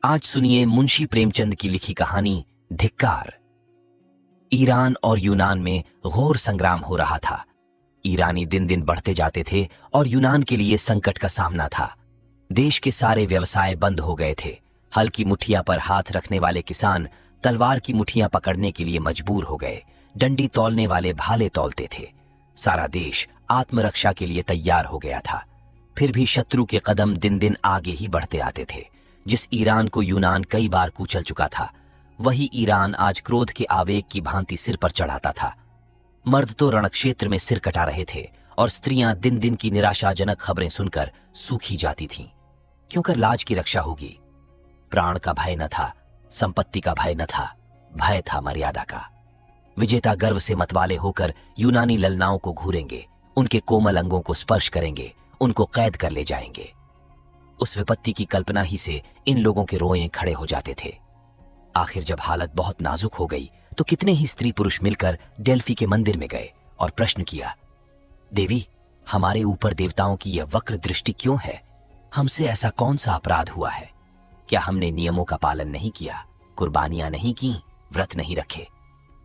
आज सुनिए मुंशी प्रेमचंद की लिखी कहानी धिक्कार। ईरान और यूनान में घोर संग्राम हो रहा था। ईरानी दिन दिन बढ़ते जाते थे और यूनान के लिए संकट का सामना था। देश के सारे व्यवसाय बंद हो गए थे। हल की मुठिया पर हाथ रखने वाले किसान तलवार की मुठियां पकड़ने के लिए मजबूर हो गए। डंडी तौलने वाले भाले तौलते थे। सारा देश आत्मरक्षा के लिए तैयार हो गया था। फिर भी शत्रु के कदम दिन दिन आगे ही बढ़ते आते थे। जिस ईरान को यूनान कई बार कुचल चुका था, वही ईरान आज क्रोध के आवेग की भांति सिर पर चढ़ाता था। मर्द तो रणक्षेत्र में सिर कटा रहे थे और स्त्रियां दिन दिन की निराशाजनक खबरें सुनकर सूखी जाती थीं। क्यों कर लाज की रक्षा होगी। प्राण का भय न था, संपत्ति का भय न था, भय था मर्यादा का। विजेता गर्व से मतवाले होकर यूनानी ललनाओं को घूरेंगे, उनके कोमल अंगों को स्पर्श करेंगे, उनको कैद कर ले जाएंगे। उस विपत्ति की कल्पना ही से इन लोगों के रोए खड़े हो जाते थे। आखिर जब हालत बहुत नाजुक हो गई तो कितने ही स्त्री पुरुष मिलकर डेल्फी के मंदिर में गए और प्रश्न किया, देवी, हमारे ऊपर देवताओं की यह वक्र दृष्टि क्यों है? हमसे ऐसा कौन सा अपराध हुआ है? क्या हमने नियमों का पालन नहीं किया, कुर्बानियां नहीं की, व्रत नहीं रखे?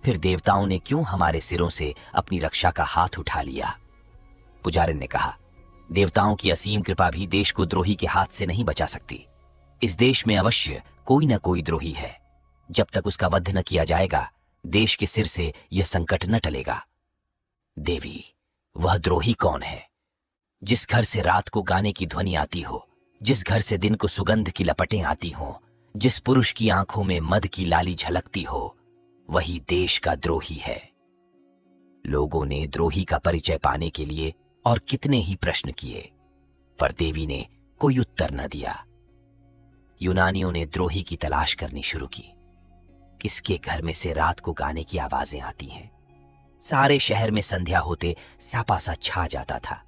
फिर देवताओं ने क्यों हमारे सिरों से अपनी रक्षा का हाथ उठा लिया? पुजारिन ने कहा, देवताओं की असीम कृपा भी देश को द्रोही के हाथ से नहीं बचा सकती। इस देश में अवश्य कोई न कोई द्रोही है। जब तक उसका वध न किया जाएगा, देश के सिर से यह संकट न टलेगा। देवी, वह द्रोही कौन है? जिस घर से रात को गाने की ध्वनि आती हो, जिस घर से दिन को सुगंध की लपटें आती हो, जिस पुरुष की आंखों में मद की लाली झलकती हो, वही देश का द्रोही है। लोगों ने द्रोही का परिचय पाने के लिए और कितने ही प्रश्न किए, पर देवी ने कोई उत्तर न दिया। यूनानियों ने द्रोही की तलाश करनी शुरू की। किसके घर में से रात को गाने की आवाजें आती हैं? सारे शहर में संध्या होते सापा सा छा जाता था।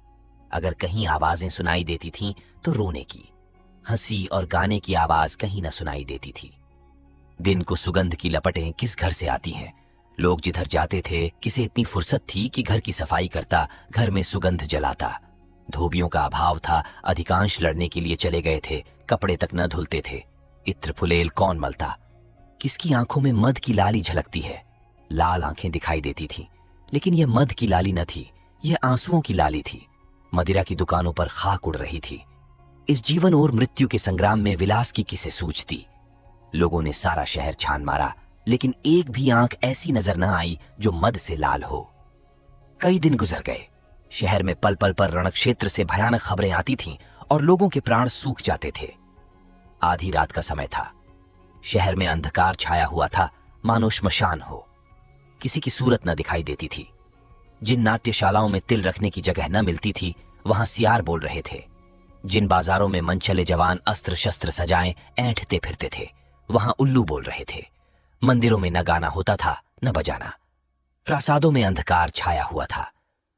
अगर कहीं आवाजें सुनाई देती थीं तो रोने की, हंसी और गाने की आवाज कहीं न सुनाई देती थी। दिन को सुगंध की लपटें किस घर से आती हैं? लोग जिधर जाते थे, किसे इतनी फुर्सत थी कि घर की सफाई करता, घर में सुगंध जलाता। धोबियों का अभाव था, अधिकांश लड़ने के लिए चले गए थे, कपड़े तक न धुलते थे। इत्र फुलेल कौन मलता? किसकी आंखों में मद की लाली झलकती है? लाल आंखें दिखाई देती थीं, लेकिन यह मद की लाली न थी, यह आंसुओं की लाली थी। मदिरा की दुकानों पर खाक उड़ रही थी। इस जीवन और मृत्यु के संग्राम में विलास की किसे सूझती? लोगों ने सारा शहर छान मारा, लेकिन एक भी आंख ऐसी नजर न आई जो मद से लाल हो। कई दिन गुजर गए। शहर में पल पल पर रणक्षेत्र से भयानक खबरें आती थीं और लोगों के प्राण सूख जाते थे। आधी रात का समय था। शहर में अंधकार छाया हुआ था, मानो श्मशान हो। किसी की सूरत न दिखाई देती थी। जिन नाट्यशालाओं में तिल रखने की जगह न मिलती थी, वहां सियार बोल रहे थे। जिन बाजारों में मनचले जवान अस्त्र शस्त्र सजाएं ऐंठते फिरते थे, वहां उल्लू बोल रहे थे। मंदिरों में न गाना होता था, न बजाना। प्रासादों में अंधकार छाया हुआ था।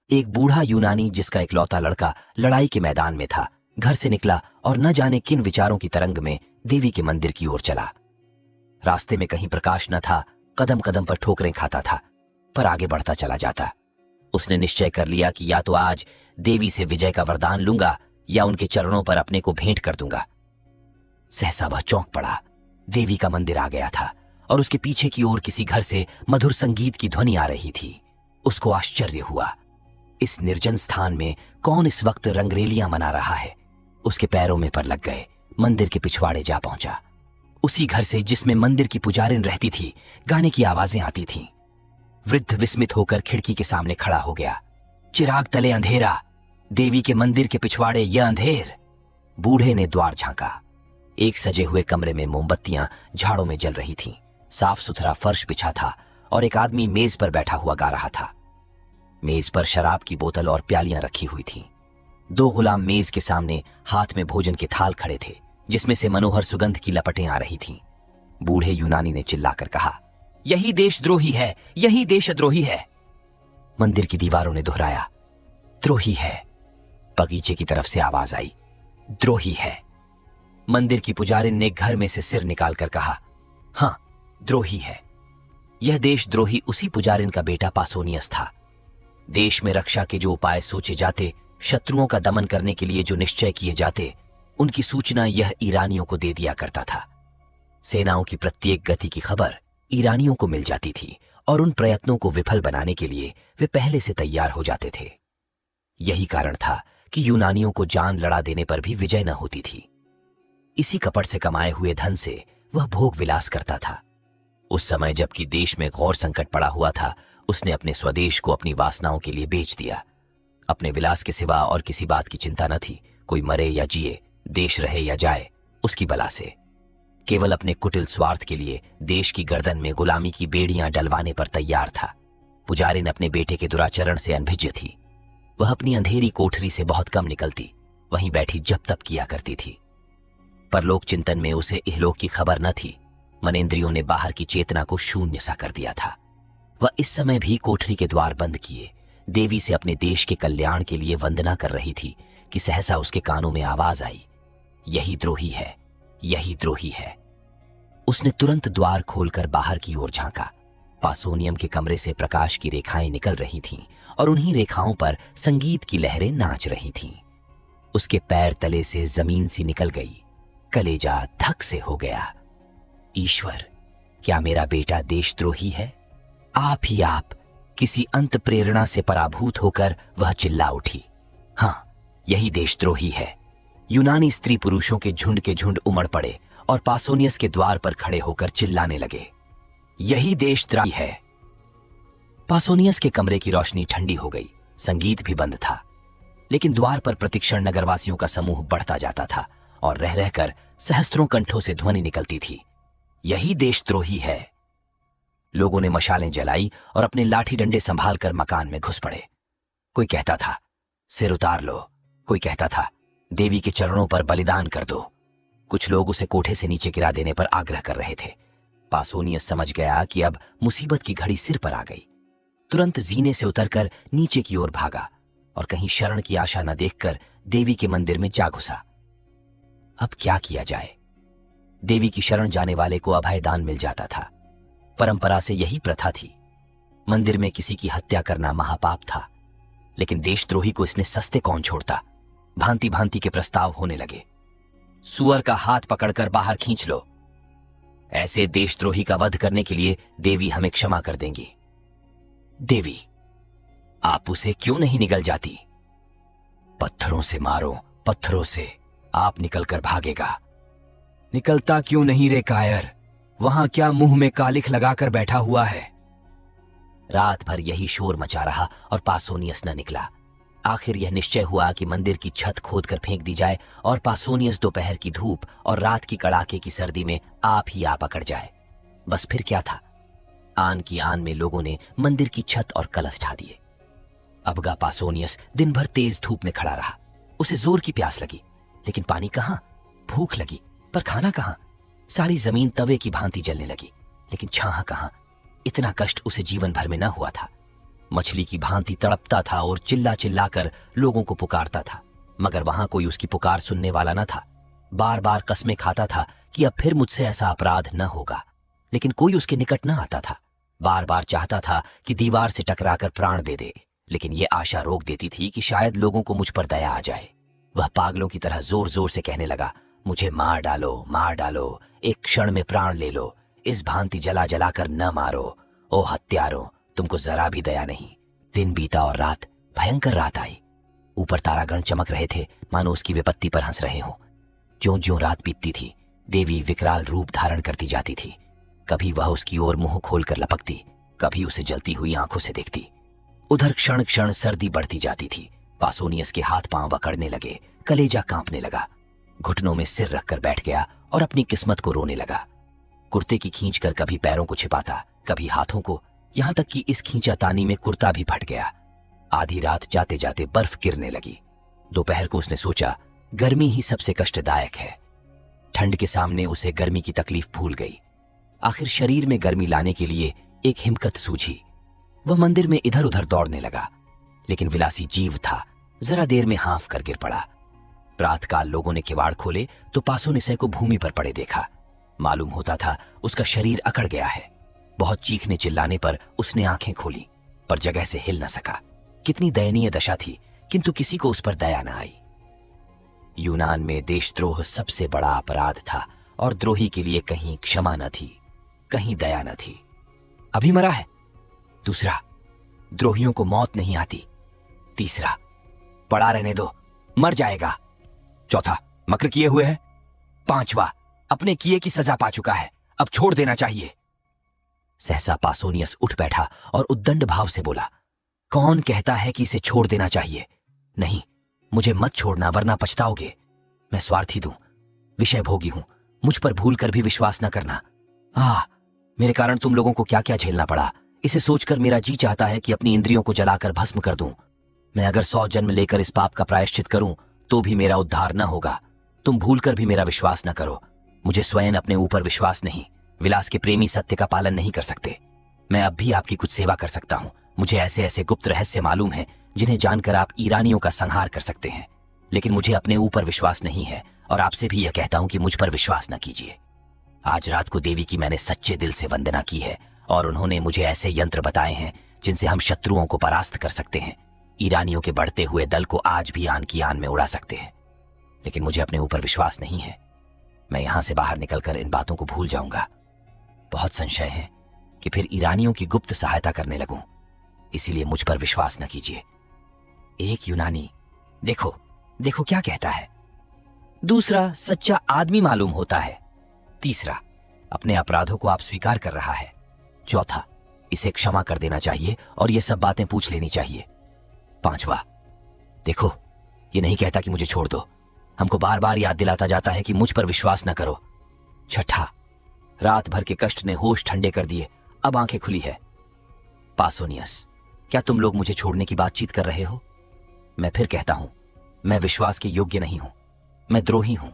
एक बूढ़ा यूनानी, जिसका इकलौता लड़का लड़ाई के मैदान में था, घर से निकला और न जाने किन विचारों की तरंग में देवी के मंदिर की ओर चला। रास्ते में कहीं प्रकाश न था, कदम कदम पर ठोकरें खाता था, पर आगे बढ़ता चला जाता। उसने निश्चय कर लिया कि या तो आज देवी से विजय का वरदान लूंगा या उनके चरणों पर अपने को भेंट कर दूंगा। सहसा वह चौंक पड़ा। देवी का मंदिर आ गया था और उसके पीछे की ओर किसी घर से मधुर संगीत की ध्वनि आ रही थी। उसको आश्चर्य हुआ, इस निर्जन स्थान में कौन इस वक्त रंगरेलियां मना रहा है? उसके पैरों में पर लग गए। मंदिर के पिछवाड़े जा पहुंचा। उसी घर से जिसमें मंदिर की पुजारिन रहती थी, गाने की आवाजें आती थीं। वृद्ध विस्मित होकर खिड़की के सामने खड़ा हो गया। चिराग तले अंधेरा, देवी के मंदिर के पिछवाड़े यह अंधेर। बूढ़े ने द्वार झांका। एक सजे हुए कमरे में मोमबत्तियां झाड़ों में जल रही थीं। साफ सुथरा फर्श बिछा था और एक आदमी मेज पर बैठा हुआ गा रहा था। मेज पर शराब की बोतल और प्यालियां रखी हुई थीं। दो गुलाम मेज के सामने हाथ में भोजन के थाल खड़े थे, जिसमें से मनोहर सुगंध की लपटें आ रही थीं। बूढ़े यूनानी ने चिल्लाकर कहा, यही देशद्रोही है, यही देशद्रोही है। मंदिर की दीवारों ने दोहराया, द्रोही है। बगीचे की तरफ से आवाज आई, द्रोही है। मंदिर की पुजारिन ने घर में से सिर निकालकर कहा, हां, द्रोही है। यह देशद्रोही उसी पुजारिन का बेटा पासोनियस था। देश में रक्षा के जो उपाय सोचे जाते, शत्रुओं का दमन करने के लिए जो निश्चय किए जाते, उनकी सूचना यह ईरानियों को दे दिया करता था। सेनाओं की प्रत्येक गति की खबर ईरानियों को मिल जाती थी और उन प्रयत्नों को विफल बनाने के लिए वे पहले से तैयार हो जाते थे। यही कारण था कि यूनानियों को जान लड़ा देने पर भी विजय न होती थी। इसी कपट से कमाए हुए धन से वह भोग विलास करता था। उस समय जबकि देश में घोर संकट पड़ा हुआ था, उसने अपने स्वदेश को अपनी वासनाओं के लिए बेच दिया। अपने विलास के सिवा और किसी बात की चिंता न थी। कोई मरे या जिए, देश रहे या जाए, उसकी बला से। केवल अपने कुटिल स्वार्थ के लिए देश की गर्दन में गुलामी की बेड़ियां डलवाने पर तैयार था। पुजारिन अपने बेटे के दुराचरण से अनभिज्ञ थी। वह अपनी अंधेरी कोठरी से बहुत कम निकलती, वहीं बैठी जप तप किया करती थी। परलोक चिंतन में उसे इहलोक की खबर न थी। मनेंद्रियों ने बाहर की चेतना को शून्य सा कर दिया था। वह इस समय भी कोठरी के द्वार बंद किए देवी से अपने देश के कल्याण के लिए वंदना कर रही थी कि सहसा उसके कानों में आवाज आई, यही द्रोही है, यही द्रोही है। उसने तुरंत द्वार खोलकर बाहर की ओर झांका। पासोनियम के कमरे से प्रकाश की रेखाएं निकल रही थीं और उन्हीं रेखाओं पर संगीत की लहरें नाच रही थीं। उसके पैर तले से जमीन सी निकल गई। कलेजा धक से हो गया। ईश्वर, क्या मेरा बेटा देशद्रोही है? आप ही आप। किसी अंत प्रेरणा से पराभूत होकर वह चिल्ला उठी, हाँ, यही देशद्रोही है। यूनानी स्त्री पुरुषों के झुंड उमड़ पड़े और पासोनियस के द्वार पर खड़े होकर चिल्लाने लगे, यही देशद्रोही है। पासोनियस के कमरे की रोशनी ठंडी हो गई। संगीत भी बंद था, लेकिन द्वार पर प्रतिक्षण नगरवासियों का समूह बढ़ता जाता था और रह रहकर सहस्त्रों कंठों से ध्वनि निकलती थी, यही देशद्रोही है। लोगों ने मशालें जलाई और अपने लाठी डंडे संभालकर मकान में घुस पड़े। कोई कहता था, सिर उतार लो। कोई कहता था, देवी के चरणों पर बलिदान कर दो। कुछ लोग उसे कोठे से नीचे गिरा देने पर आग्रह कर रहे थे। पासोनियस समझ गया कि अब मुसीबत की घड़ी सिर पर आ गई। तुरंत जीने से उतरकर नीचे की ओर भागा और कहीं शरण की आशा न देखकर देवी के मंदिर में जा घुसा। अब क्या किया जाए? देवी की शरण जाने वाले को अभयदान मिल जाता था। परंपरा से यही प्रथा थी। मंदिर में किसी की हत्या करना महापाप था, लेकिन देशद्रोही को इसने सस्ते कौन छोड़ता। भांति भांति के प्रस्ताव होने लगे। सुअर का हाथ पकड़कर बाहर खींच लो। ऐसे देशद्रोही का वध करने के लिए देवी हमें क्षमा कर देंगी। देवी, आप उसे क्यों नहीं निगल जाती? पत्थरों से मारो, पत्थरों से, आप निकलकर भागेगा। निकलता क्यों नहीं रे कायर? वहां क्या मुंह में कालिख लगाकर बैठा हुआ है? रात भर यही शोर मचा रहा और पासोनियस न निकला। आखिर यह निश्चय हुआ कि मंदिर की छत खोदकर फेंक दी जाए और पासोनियस दोपहर की धूप और रात की कड़ाके की सर्दी में आप ही आ पकड़ जाए। बस फिर क्या था? आन की आन में लोगों ने मंदिर की छत और कलश ढा दिए। अबगा पासोनियस दिन भर तेज धूप में खड़ा रहा। उसे जोर की प्यास लगी, लेकिन पानी कहां? भूख लगी, पर खाना कहां? सारी जमीन तवे की भांति जलने लगी, लेकिन छाह कहां? इतना कष्ट उसे जीवन भर में न हुआ था। मछली की भांति तड़पता था और चिल्ला चिल्लाकर लोगों को पुकारता था, मगर वहां कोई उसकी पुकार सुनने वाला न था। बार बार कसमें खाता था कि अब फिर मुझसे ऐसा अपराध न होगा, लेकिन कोई उसके निकट न आता था। बार बार चाहता था कि दीवार से टकराकर प्राण दे दे, लेकिन यह आशा रोक देती थी कि शायद लोगों को मुझ पर दया आ जाए। वह पागलों की तरह जोर जोर से कहने लगा, मुझे मार डालो, मार डालो, एक क्षण में प्राण ले लो, इस भांति जला जलाकर न मारो। ओ हत्यारों, तुमको जरा भी दया नहीं। दिन बीता और रात, भयंकर रात आई। ऊपर तारागण चमक रहे थे, मानो उसकी विपत्ति पर हंस रहे हों। ज्यों ज्यों रात बीतती थी, देवी विकराल रूप धारण करती जाती थी। कभी वह उसकी ओर मुंह खोलकर लपकती, कभी उसे जलती हुई आंखों से देखती। उधर क्षण क्षण सर्दी बढ़ती जाती थी। पासोनियस के हाथ पांव अकड़ने लगे, कलेजा कांपने लगा। घुटनों में सिर रखकर बैठ गया और अपनी किस्मत को रोने लगा। कुर्ते की खींचकर कभी पैरों को छिपाता, कभी हाथों को, यहां तक कि इस खींचातानी में कुर्ता भी फट गया। आधी रात जाते जाते बर्फ गिरने लगी। दोपहर को उसने सोचा, गर्मी ही सबसे कष्टदायक है। ठंड के सामने उसे गर्मी की तकलीफ भूल गई। आखिर शरीर में गर्मी लाने के लिए एक हिमकत सूझी। वह मंदिर में इधर उधर दौड़ने लगा, लेकिन विलासी जीव था, जरा देर में हांफ कर गिर पड़ा। प्रातकाल लोगों ने किवाड़ खोले तो पासोनियस को भूमि पर पड़े देखा। मालूम होता था उसका शरीर अकड़ गया है। बहुत चीखने चिल्लाने पर उसने आंखें खोली, पर जगह से हिल न सका। कितनी दयनीय दशा थी, किंतु किसी को उस पर दया न आई। यूनान में देशद्रोह सबसे बड़ा अपराध था और द्रोही के लिए कहीं क्षमा न थी, कहीं दया न थी। अभी मरा है। दूसरा, द्रोहियों को मौत नहीं आती। तीसरा, पड़ा रहने दो, मर जाएगा। चौथा, मक्र किए हुए है। पांचवा, अपने किए की सजा पा चुका है, अब छोड़ देना चाहिए। सहसा पासोनियस उठ बैठा और उद्दंड भाव से बोला, कौन कहता है कि इसे छोड़ देना चाहिए? नहीं, मुझे मत छोड़ना वरना पछताओगे। मैं स्वार्थी दूं, विषय भोगी हूं, मुझ पर भूल कर भी विश्वास न करना। मेरे कारण तुम लोगों को क्या क्या झेलना पड़ा, इसे सोचकर मेरा जी चाहता है कि अपनी इंद्रियों को जलाकर भस्म कर दूं। मैं अगर 100 जन्म लेकर इस पाप का प्रायश्चित करूं तो भी मेरा उद्धार न होगा। तुम भूल कर भी मेरा विश्वास न करो। मुझे स्वयं अपने ऊपर विश्वास नहीं। विलास के प्रेमी सत्य का पालन नहीं कर सकते। मैं अब भी आपकी कुछ सेवा कर सकता हूं। मुझे ऐसे ऐसे गुप्त रहस्य मालूम हैं जिन्हें जानकर आप ईरानियों का संहार कर सकते हैं, लेकिन मुझे अपने ऊपर विश्वास नहीं है और आपसे भी यह कहता हूं कि मुझ पर विश्वास न कीजिए। आज रात को देवी की मैंने सच्चे दिल से वंदना की है और उन्होंने मुझे ऐसे यंत्र बताए हैं जिनसे हम शत्रुओं को परास्त कर सकते हैं, ईरानियों के बढ़ते हुए दल को आज भी आन की आन में उड़ा सकते हैं। लेकिन मुझे अपने ऊपर विश्वास नहीं है। मैं यहां से बाहर निकलकर इन बातों को भूल जाऊंगा। बहुत संशय है कि फिर ईरानियों की गुप्त सहायता करने लगूं, इसीलिए मुझ पर विश्वास न कीजिए। एक यूनानी देखो देखो क्या कहता है। दूसरा, सच्चा आदमी मालूम होता है। तीसरा, अपने अपराधों को आप स्वीकार कर रहा है। चौथा, इसे क्षमा कर देना चाहिए और ये सब बातें पूछ लेनी चाहिए। पांचवा, देखो ये नहीं कहता कि मुझे छोड़ दो, हमको बार बार याद दिलाता जाता है कि मुझ पर विश्वास न करो। छठा, रात भर के कष्ट ने होश ठंडे कर दिए, अब आंखें खुली है। पासोनियस, क्या तुम लोग मुझे छोड़ने की बातचीत कर रहे हो? मैं फिर कहता हूं, मैं विश्वास के योग्य नहीं हूं। मैं द्रोही हूं।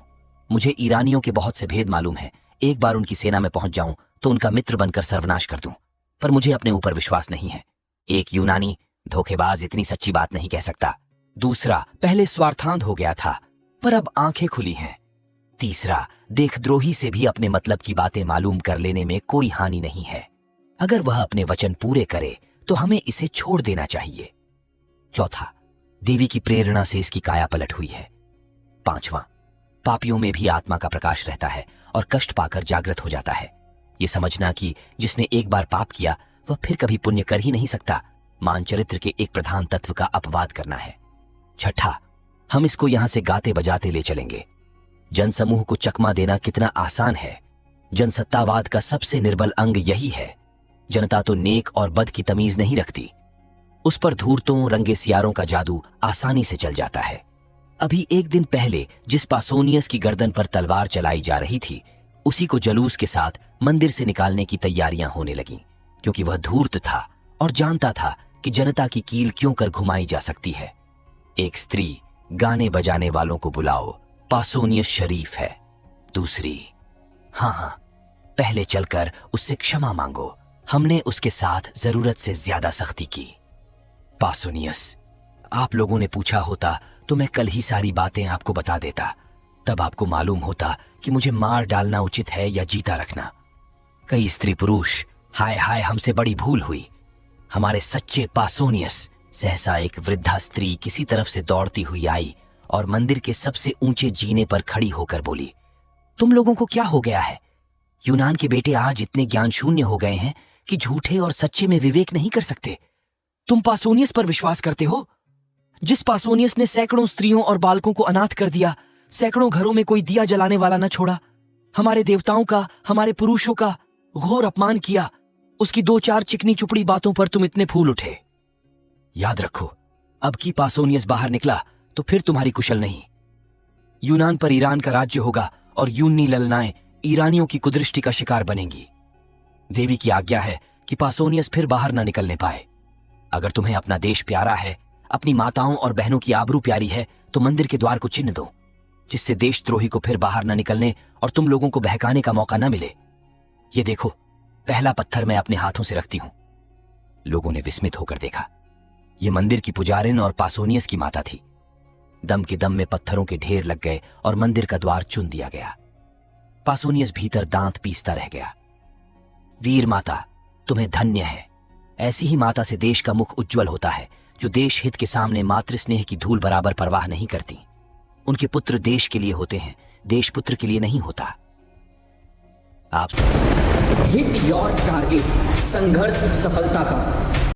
मुझे ईरानियों के बहुत से भेद मालूम है। एक बार उनकी सेना में पहुंच जाऊं तो उनका मित्र बनकर सर्वनाश कर दूं, पर मुझे अपने ऊपर विश्वास नहीं है। एक यूनानी धोखेबाज इतनी सच्ची बात नहीं कह सकता। दूसरा, पहले स्वार्थांध हो गया था पर अब आंखें खुली हैं। तीसरा, देखद्रोही से भी अपने मतलब की बातें मालूम कर लेने में कोई हानि नहीं है। अगर वह अपने वचन पूरे करे तो हमें इसे छोड़ देना चाहिए। चौथा, देवी की प्रेरणा से इसकी काया पलट हुई है। पांचवा, पापियों में भी आत्मा का प्रकाश रहता है और कष्ट पाकर जागृत हो जाता है। ये समझना कि जिसने एक बार पाप किया वह फिर कभी पुण्य कर ही नहीं सकता, मानचरित्र के एक प्रधान तत्व का अपवाद करना है। छठा, हम इसको यहां से गाते बजाते ले चलेंगे। जनसमूह को चकमा देना कितना आसान है। जनसत्तावाद का सबसे निर्बल अंग यही है। जनता तो नेक और बद की तमीज नहीं रखती। उस पर धूर्तों रंगे सियारों का जादू आसानी से चल जाता है। अभी एक दिन पहले जिस पासोनियस की गर्दन पर तलवार चलाई जा रही थी, उसी को जलूस के साथ मंदिर से निकालने की तैयारियां होने लगीं, क्योंकि वह धूर्त था और जानता था कि जनता की कील क्यों कर घुमाई जा सकती है। एक स्त्री, गाने बजाने वालों को बुलाओ, पासोनियस शरीफ है। दूसरी, हाँ, पहले चलकर उससे क्षमा मांगो, हमने उसके साथ जरूरत से ज्यादा सख्ती की। पासोनियस, आप लोगों ने पूछा होता तो मैं कल ही सारी बातें आपको बता देता, तब आपको मालूम होता कि मुझे मार डालना उचित है या जीता रखना। कई स्त्री पुरुष, हाय हाय हमसे बड़ी भूल हुई। हमारे सच्चे पासोनियस। सहसा एक वृद्धा स्त्री किसी तरफ से दौड़ती हुई आई और मंदिर के सबसे ऊंचे जीने पर खड़ी होकर बोली, तुम लोगों को क्या हो गया है? यूनान के बेटे आज इतने ज्ञान शून्य हो गए हैं कि झूठे और सच्चे में विवेक नहीं कर सकते। तुम पासोनियस पर विश्वास करते हो? जिस पासोनियस ने सैकड़ों स्त्रियों और बालकों को अनाथ कर दिया, सैकड़ों घरों में कोई दिया जलाने वाला न छोड़ा, हमारे देवताओं का, हमारे पुरुषों का घोर अपमान किया, उसकी 2-4 चिकनी चुपड़ी बातों पर तुम इतने फूल उठे। याद रखो, अब की पासोनियस बाहर निकला तो फिर तुम्हारी कुशल नहीं। यूनान पर ईरान का राज्य होगा और यूनी ललनाएं ईरानियों की कुदृष्टि का शिकार बनेंगी। देवी की आज्ञा है कि पासोनियस फिर बाहर ना निकलने पाए। अगर तुम्हें अपना देश प्यारा है, अपनी माताओं और बहनों की आबरू प्यारी है, तो मंदिर के द्वार को चिन्ह दो, जिससे देशद्रोही को फिर बाहर न निकलने और तुम लोगों को बहकाने का मौका न मिले। ये देखो, पहला पत्थर मैं अपने हाथों से रखती हूं। लोगों ने विस्मित होकर देखा। ये मंदिर की पुजारिन और पासोनियस की माता थी। दम के दम में पत्थरों के ढेर लग गए और मंदिर का द्वार चुन दिया गया। पासोनियस भीतर दांत पीसता रह गया। वीर माता, तुम्हें धन्य है। ऐसी ही माता से देश का मुख उज्जवल होता है, जो देश हित के सामने मातृ स्नेह की धूल बराबर परवाह नहीं करती। उनके पुत्र देश के लिए होते हैं, देश पुत्र के लिए नहीं होता। आप हिट योर टारगेट, संघर्ष सफलता का।